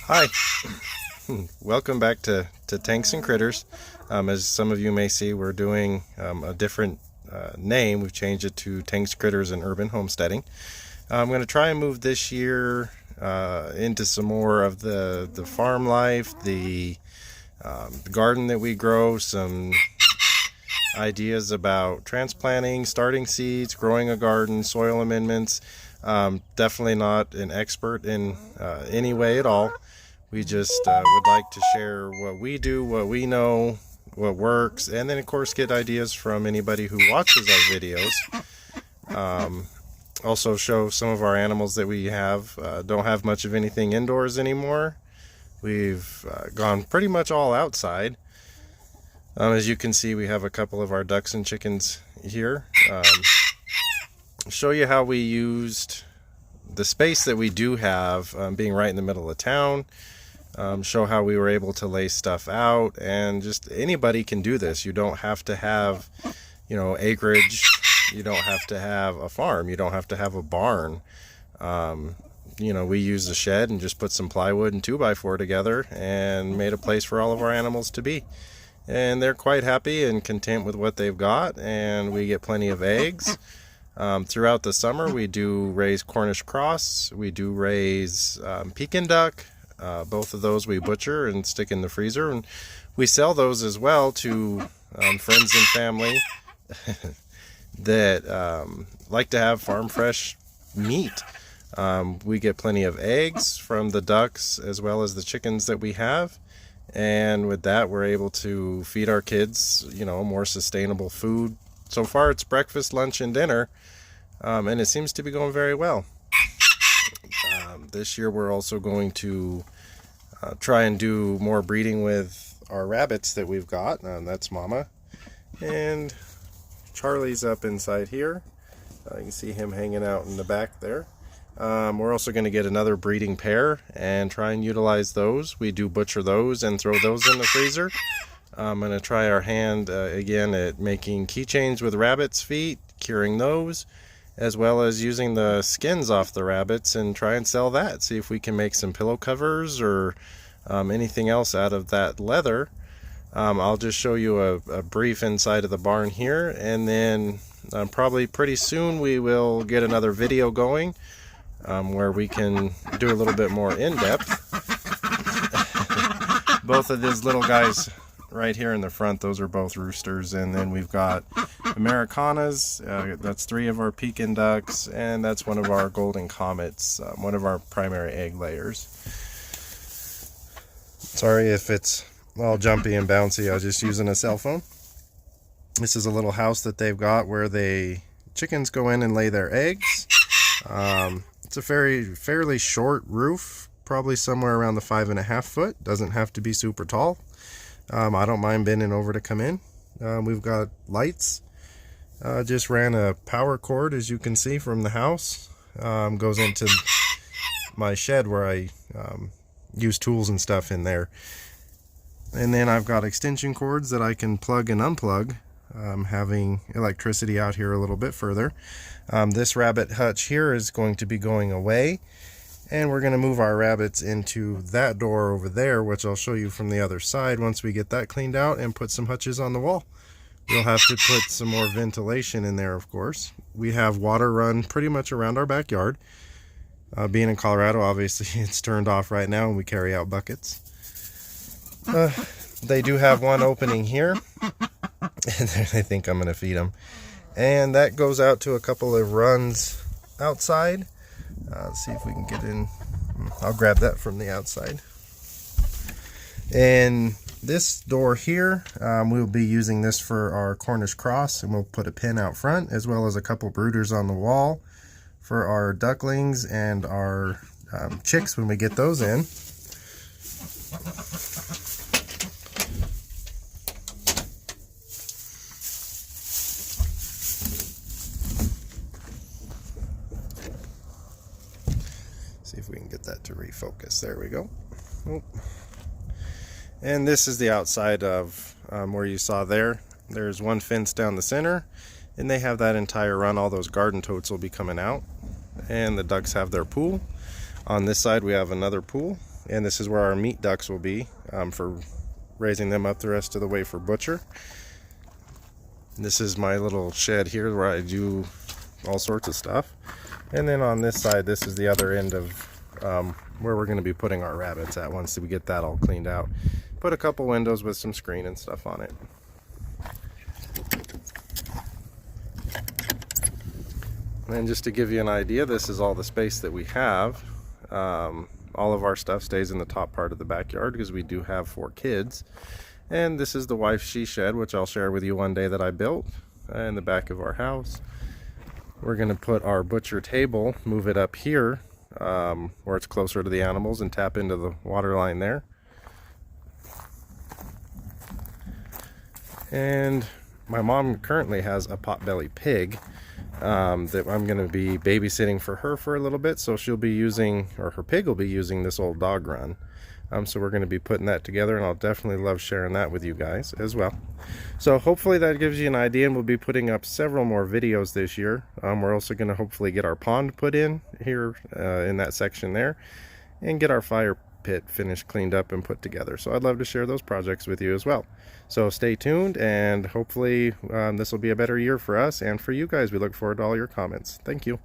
Hi, welcome back to Tanks and Critters. As some of you may see, we're doing a different name. We've changed it to Tanks, Critters, and Urban Homesteading. I'm going to try and move this year into some more of the farm life, the garden that we grow, some ideas about transplanting, starting seeds, growing a garden, soil amendments. Definitely not an expert in any way at all. We just would like to share what we do, what we know, what works, and then of course get ideas from anybody who watches our videos. Also show some of our animals that we have. Don't have much of anything indoors anymore. We've gone pretty much all outside. As you can see, we have a couple of our ducks and chickens here. Show you how we used the space that we do have, being right in the middle of town. Show how we were able to lay stuff out, and just anybody can do this. You don't have to have, acreage. You don't have to have a farm. You don't have to have a barn. We used a shed and just put some plywood and 2x4 together and made a place for all of our animals to be. And they're quite happy and content with what they've got, and we get plenty of eggs. Throughout the summer, we do raise Cornish cross. We do raise Pekin duck. Both of those we butcher and stick in the freezer, and we sell those as well to friends and family that like to have farm fresh meat. We get plenty of eggs from the ducks as well as the chickens that we have, and with that we're able to feed our kids more sustainable food. So far it's breakfast, lunch, and dinner, and it seems to be going very well. This year we're also going to try and do more breeding with our rabbits that we've got. That's Mama. And Charlie's up inside here. You can see him hanging out in the back there. We're also going to get another breeding pair and try and utilize those. We do butcher those and throw those in the freezer. I'm going to try our hand again at making keychains with rabbits' feet, curing those, as well as using the skins off the rabbits and try and sell that. See if we can make some pillow covers or anything else out of that leather. I'll just show you a brief inside of the barn here, and then probably pretty soon we will get another video going where we can do a little bit more in-depth. Both of these little guys right here in the front, those are both roosters, and then we've got Americanas. That's 3 of our Pekin ducks, and that's one of our golden comets, one of our primary egg layers. Sorry if it's all jumpy and bouncy, I was just using a cell phone. This is a little house that they've got where chickens go in and lay their eggs. It's a fairly short roof, probably somewhere around the 5.5 foot. Doesn't have to be super tall. I don't mind bending over to come in. We've got lights. Just ran a power cord, as you can see from the house. Goes into my shed where I use tools and stuff in there. And then I've got extension cords that I can plug and unplug, having electricity out here a little bit further. This rabbit hutch here is going to be going away, and we're going to move our rabbits into that door over there, which I'll show you from the other side once we get that cleaned out and put some hutches on the wall. We'll have to put some more ventilation in there, of course. We have water run pretty much around our backyard. Being in Colorado, obviously it's turned off right now and we carry out buckets. They do have one opening here, and I think I'm going to feed them. And that goes out to a couple of runs outside. Let's see if we can get in. I'll grab that from the outside. And this door here, we'll be using this for our Cornish cross, and we'll put a pin out front as well as a couple brooders on the wall for our ducklings and our chicks when we get those in. See if we can get that to refocus. There we go. Oh. And this is the outside of where you saw there. There's one fence down the center, and they have that entire run. All those garden totes will be coming out, and the ducks have their pool. On this side we have another pool. And this is where our meat ducks will be for raising them up the rest of the way for butcher. This is my little shed here where I do all sorts of stuff. And then on this side, this is the other end of where we're going to be putting our rabbits at once we get that all cleaned out. Put a couple windows with some screen and stuff on it. And just to give you an idea, this is all the space that we have. All of our stuff stays in the top part of the backyard because we do have 4 kids. And this is the wife's she shed, which I'll share with you one day, that I built in the back of our house. We're going to put our butcher table, move it up here where it's closer to the animals, and tap into the water line there. And my mom currently has a potbelly pig that I'm going to be babysitting for her for a little bit, so she'll be using, or her pig will be using, this old dog run. So we're going to be putting that together, and I'll definitely love sharing that with you guys as well. So hopefully that gives you an idea, and we'll be putting up several more videos this year. We're also going to hopefully get our pond put in here in that section there, and get our fire pit finished, cleaned up, and put together. So I'd love to share those projects with you as well. So stay tuned, and hopefully this will be a better year for us and for you guys. We look forward to all your comments. Thank you.